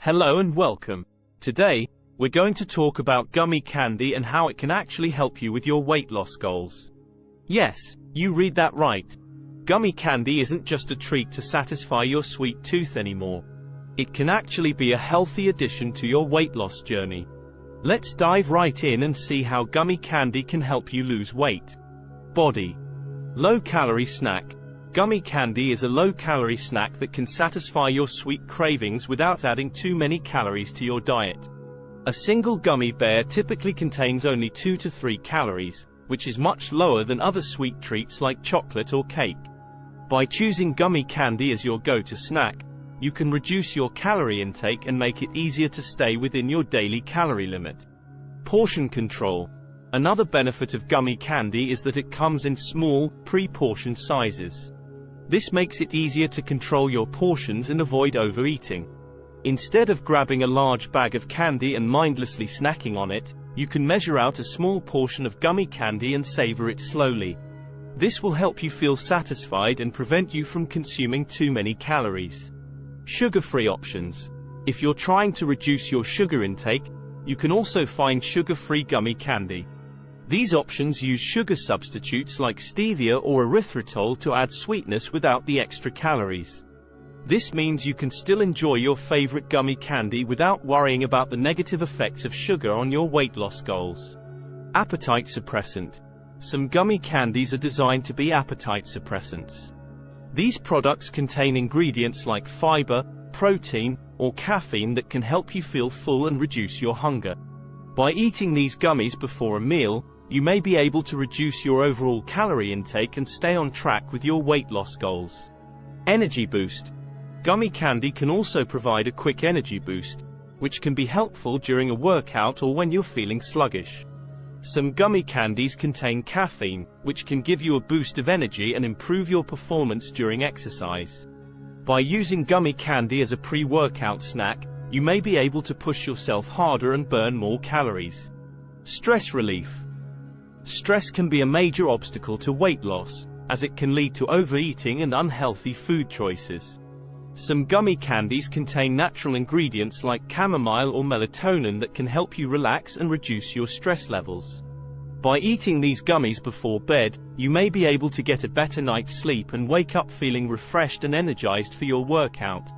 Hello and welcome. Today, we're going to talk about gummy candy and how it can actually help you with your weight loss goals. Yes, you read that right. Gummy candy isn't just a treat to satisfy your sweet tooth anymore. It can actually be a healthy addition to your weight loss journey. Let's dive right in and see how gummy candy can help you lose weight. Body. Low-calorie snack. Gummy candy is a low-calorie snack that can satisfy your sweet cravings without adding too many calories to your diet. A single gummy bear typically contains only 2 to 3 calories, which is much lower than other sweet treats like chocolate or cake. By choosing gummy candy as your go-to snack, you can reduce your calorie intake and make it easier to stay within your daily calorie limit. Portion control. Another benefit of gummy candy is that it comes in small, pre-portioned sizes. This makes it easier to control your portions and avoid overeating. Instead of grabbing a large bag of candy and mindlessly snacking on it, you can measure out a small portion of gummy candy and savor it slowly. This will help you feel satisfied and prevent you from consuming too many calories. Sugar-free options. If you're trying to reduce your sugar intake, you can also find sugar-free gummy candy. These options use sugar substitutes like stevia or erythritol to add sweetness without the extra calories. This means you can still enjoy your favorite gummy candy without worrying about the negative effects of sugar on your weight loss goals. Appetite suppressant. Some gummy candies are designed to be appetite suppressants. These products contain ingredients like fiber, protein, or caffeine that can help you feel full and reduce your hunger. By eating these gummies before a meal, you may be able to reduce your overall calorie intake and stay on track with your weight loss goals. Energy boost. Gummy candy can also provide a quick energy boost, which can be helpful during a workout or when you're feeling sluggish. Some gummy candies contain caffeine, which can give you a boost of energy and improve your performance during exercise. By using gummy candy as a pre-workout snack, you may be able to push yourself harder and burn more calories. Stress relief. Stress can be a major obstacle to weight loss, as it can lead to overeating and unhealthy food choices. Some gummy candies contain natural ingredients like chamomile or melatonin that can help you relax and reduce your stress levels. By eating these gummies before bed, you may be able to get a better night's sleep and wake up feeling refreshed and energized for your workout.